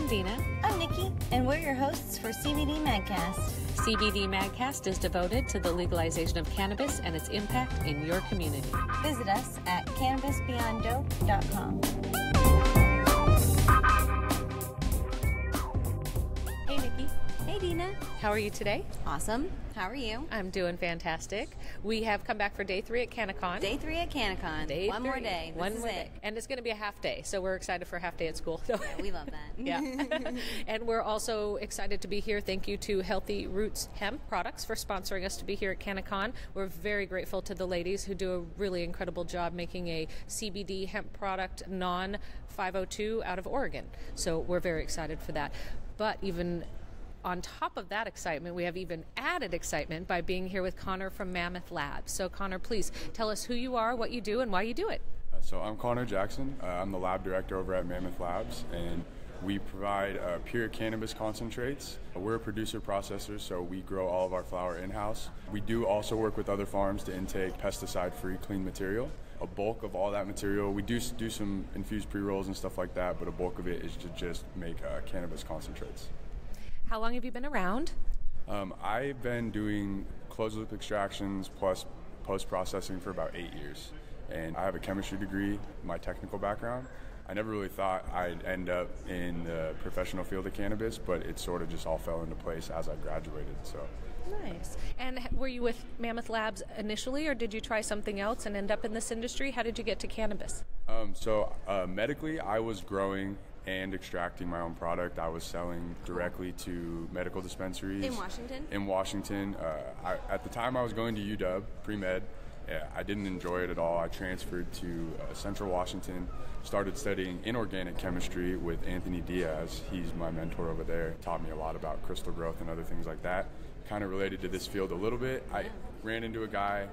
I'm Dina. I'm Nikki, and we're your hosts for CBD Madcast. CBD Madcast is devoted to the legalization of cannabis and its impact in your community. Visit us at CannabisBeyondDope.com. Hey, Nikki. Hey, Dina. How are you today? Awesome. How are you? I'm doing fantastic. We have come back for day 3 at Cannacon. Day 3 at Cannacon. One more day. This is it. And it's going to be a half day, so we're excited for a half day at school. Yeah, we love that. Yeah. And we're also excited to be here. Thank you to Healthy Roots Hemp Products for sponsoring us to be here at Cannacon. We're very grateful to the ladies who do a really incredible job making a CBD hemp product non-502 out of Oregon. So we're very excited for that. But even on top of that excitement, we have even added excitement by being here with Connor from Mammoth Labs. So Connor, please tell us who you are, what you do, and why you do it. So I'm Connor Jackson. I'm the lab director over at Mammoth Labs, and we provide pure cannabis concentrates. We're a producer processor, so we grow all of our flower in-house. We do also work with other farms to intake pesticide-free clean material. A bulk of all that material, we do some infused pre-rolls and stuff like that, but a bulk of it is to just make cannabis concentrates. How long have you been around? I've been doing closed-loop extractions plus post-processing for about 8 years. And I have a chemistry degree, my technical background. I never really thought I'd end up in the professional field of cannabis, but it sort of just all fell into place as I graduated. So. Nice. And were you with Mammoth Labs initially, or did you try something else and end up in this industry? How did you get to cannabis? Medically, I was growing and extracting my own product. I was selling directly to medical dispensaries. In Washington? In Washington. At the time I was going to UW, pre-med. I didn't enjoy it at all. I transferred to Central Washington, started studying inorganic chemistry with Anthony Diaz. He's my mentor over there. Taught me a lot about crystal growth and other things like that. Kind of related to this field a little bit. I ran into a guy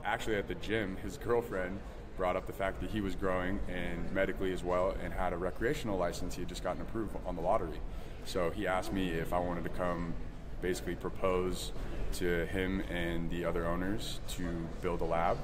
actually at the gym. His girlfriend brought up the fact that he was growing and medically as well and had a recreational license. He had just gotten approved on the lottery. So he asked me if I wanted to come basically propose to him and the other owners to build a lab.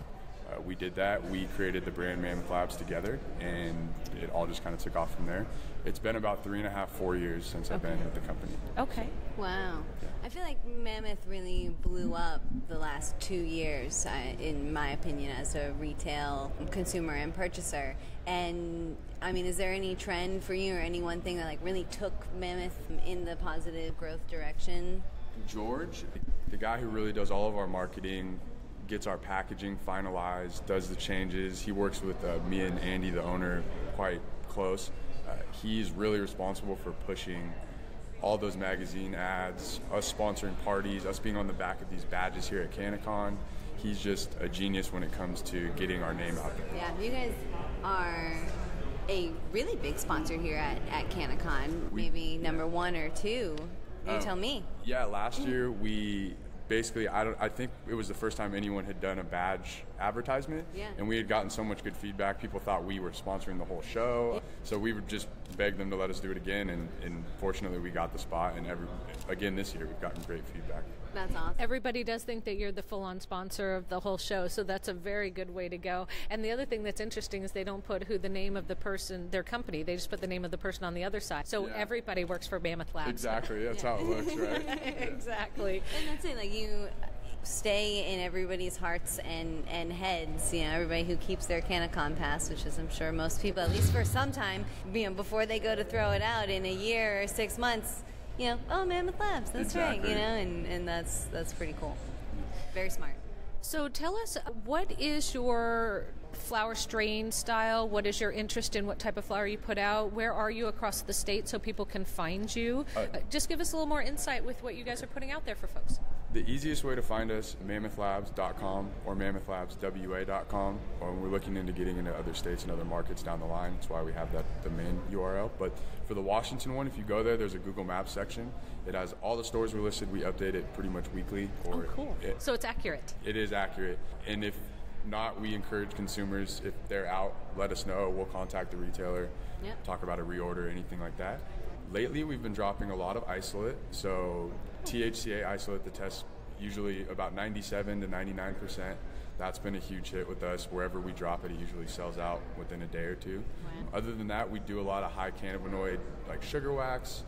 We did that. We created the brand Mammoth Labs together, and it all just kind of took off from there. It's been about 3.5, 4 years since I've been with the company. Okay. Wow. I feel like Mammoth really blew up the last 2 years, in my opinion, as a retail consumer and purchaser. And I mean, is there any trend for you or any one thing that like really took Mammoth in the positive growth direction? George, the guy who really does all of our marketing, gets our packaging finalized, does the changes. He works with me and Andy, the owner, quite close. He's really responsible for pushing all those magazine ads, us sponsoring parties, us being on the back of these badges here at Cannacon. He's just a genius when it comes to getting our name out there. Yeah, you guys are a really big sponsor here at Cannacon, maybe number 1 or 2. You tell me. Yeah, last year we basically, I think it was the first time anyone had done a badge advertisement. Yeah. And we had gotten so much good feedback. People thought we were sponsoring the whole show. Yeah. So we would just beg them to let us do it again. And fortunately, we got the spot. And again, this year, we've gotten great feedback. That's awesome. Everybody does think that you're the full-on sponsor of the whole show, so that's a very good way to go. And the other thing that's interesting is they don't put the name of the person, their company. They just put the name of the person on the other side. So everybody works for Mammoth Labs. Exactly. That's how it looks, right? Exactly. And that's it. Like, you stay in everybody's hearts and heads. You know, everybody who keeps their Cannacon pass, which is, I'm sure, most people, at least for some time, before they go to throw it out in a year or 6 months. Mammoth Labs, that's exactly. Right, and that's pretty cool. Very smart. So tell us, what is your flower strain style? What is your interest in what type of flower you put out? Where are you across the state so people can find you? Just give us a little more insight with what you guys are putting out there for folks. The easiest way to find us, mammothlabs.com or mammothlabswa.com. We're looking into getting into other states and other markets down the line. That's why we have the main URL. But for the Washington one, if you go there, there's a Google Maps section. It has all the stores we're listed. We update it pretty much weekly. Cool. So it's accurate. It is accurate. And if not, we encourage consumers, if they're out, let us know. We'll contact the retailer, talk about a reorder, anything like that. Lately, we've been dropping a lot of isolate. So THCA isolate, the test usually about 97 to 99%. That's been a huge hit with us. Wherever we drop it, it usually sells out within a day or two. Wow. Other than that, we do a lot of high cannabinoid, like sugar wax,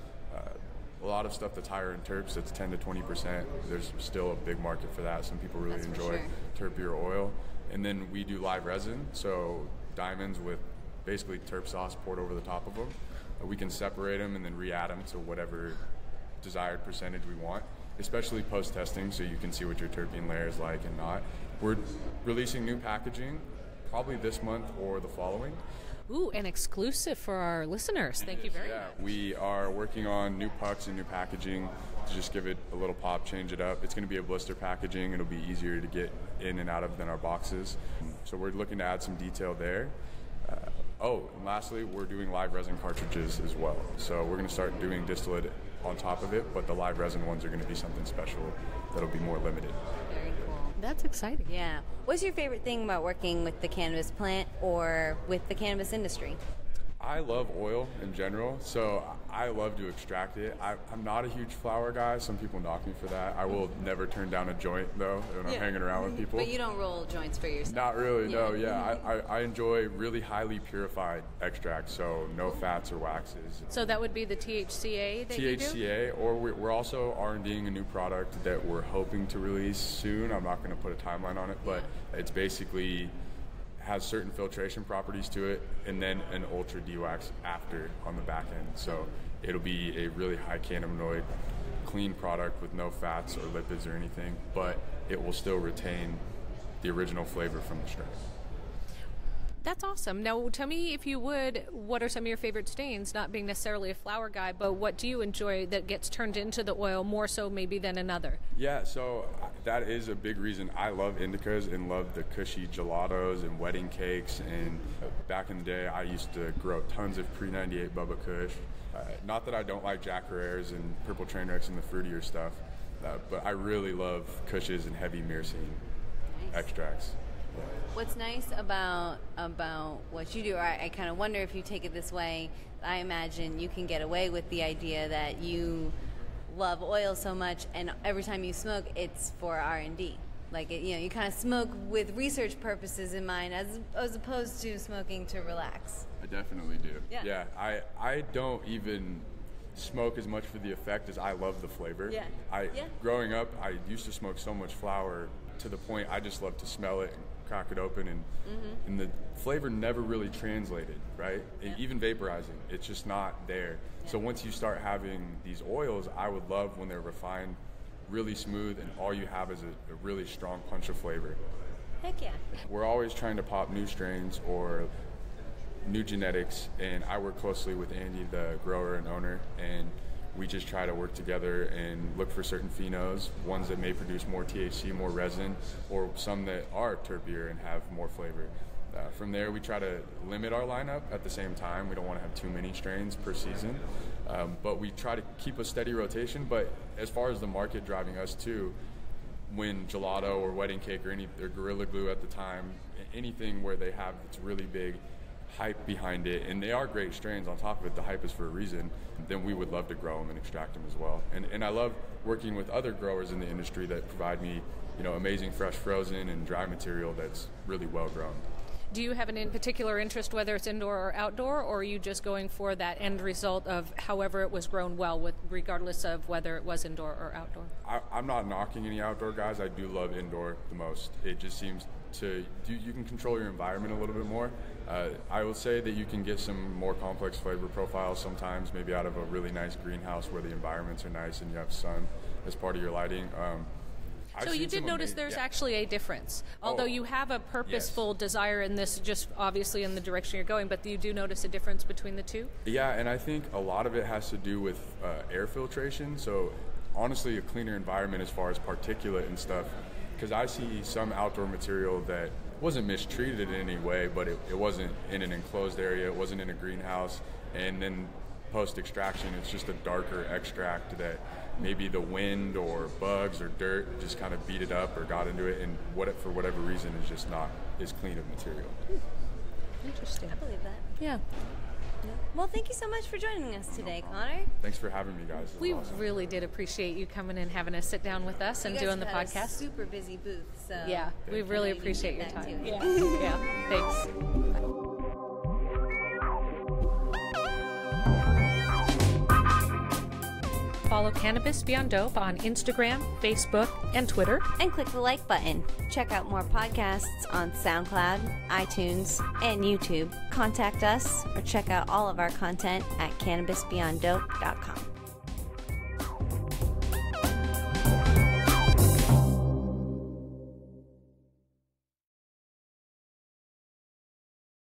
a lot of stuff that's higher in terps, that's 10 to 20%. There's still a big market for that. Some people really That's for enjoy terpier oil. And then we do live resin, so diamonds with basically terp sauce poured over the top of them. We can separate them and then re-add them to whatever desired percentage we want, especially post-testing, so you can see what your terpene layer is like and not. We're releasing new packaging probably this month or the following. Ooh, an exclusive for our listeners. Thank you very much. We are working on new pucks and new packaging to just give it a little pop, change it up. It's going to be a blister packaging. It'll be easier to get in and out of than our boxes. So we're looking to add some detail there. And lastly, we're doing live resin cartridges as well. So we're going to start doing distillate on top of it, but the live resin ones are going to be something special that'll be more limited. Very cool. That's exciting. Yeah. What's your favorite thing about working with the cannabis plant or with the cannabis industry? I love oil in general, so I love to extract it. I'm not a huge flower guy. Some people knock me for that. I will never turn down a joint, though, when I'm hanging around with people. But you don't roll joints for yourself? Not really, no, yeah. I enjoy really highly purified extracts, so no fats or waxes. So that would be the THCA that you do? THCA, or we're also R&Ding a new product that we're hoping to release soon. I'm not going to put a timeline on it, but it's basically has certain filtration properties to it, and then an ultra dewax after on the back end. So it'll be a really high cannabinoid, clean product with no fats or lipids or anything, but it will still retain the original flavor from the strain. That's awesome. Now, tell me, if you would, what are some of your favorite stains? Not being necessarily a flower guy, but what do you enjoy that gets turned into the oil more so maybe than another? Yeah, so that is a big reason I love indicas and love the cushy gelatos and wedding cakes. And back in the day, I used to grow tons of pre-98 Bubba Kush. Not that I don't like Jack Herrera's and Purple Trainwrecks and the fruitier stuff, but I really love Kushes and heavy myrcene extracts. What's nice about what you do, or I kind of wonder if you take it this way, I imagine you can get away with the idea that you love oil so much, and every time you smoke, it's for R&D. Like, you kind of smoke with research purposes in mind, as opposed to smoking to relax. I definitely do. Yeah. I don't even smoke as much for the effect as I love the flavor. Yeah. Growing up, I used to smoke so much flower to the point I just love to smell it and crack it open, and the flavor never really translated, right? Even vaporizing, it's just not there. So once you start having these oils, I would love when they're refined, really smooth, and all you have is a really strong punch of flavor. Heck yeah. We're always trying to pop new strains or new genetics, and I work closely with Andy, the grower and owner, and we just try to work together and look for certain phenos, ones that may produce more THC, more resin, or some that are terpier and have more flavor. From there, we try to limit our lineup at the same time. We don't want to have too many strains per season, but we try to keep a steady rotation. But as far as the market driving us too, when gelato or wedding cake or Gorilla Glue at the time, anything where they have it's really big hype behind it, and they are great strains on top of it, the hype is for a reason, then we would love to grow them and extract them as well. And I love working with other growers in the industry that provide me, amazing fresh frozen and dry material that's really well grown. Do you have an in particular interest, whether it's indoor or outdoor, or are you just going for that end result of however it was grown well, regardless of whether it was indoor or outdoor? I'm not knocking any outdoor guys. I do love indoor the most. It just seems you can control your environment a little bit more. I will say that you can get some more complex flavor profiles sometimes, maybe out of a really nice greenhouse where the environments are nice and you have sun as part of your lighting. So you did notice there's actually a difference. Although you have a purposeful desire in this, just obviously in the direction you're going, but you do notice a difference between the two? Yeah, and I think a lot of it has to do with air filtration. So honestly, a cleaner environment as far as particulate and stuff, because I see some outdoor material that wasn't mistreated in any way, but it wasn't in an enclosed area, it wasn't in a greenhouse, and then post-extraction, it's just a darker extract that maybe the wind or bugs or dirt just kind of beat it up or got into it, and for whatever reason is just not as clean of material. Interesting. I believe that. Yeah. Well, thank you so much for joining us today, Connor. Thanks for having me, guys. We really did appreciate you coming and having us sit down with us and doing the podcast. A super busy booth, so yeah, we really appreciate your time. Yeah, thanks. Follow Cannabis Beyond Dope on Instagram, Facebook, and Twitter. And click the like button. Check out more podcasts on SoundCloud, iTunes, and YouTube. Contact us or check out all of our content at CannabisBeyondDope.com.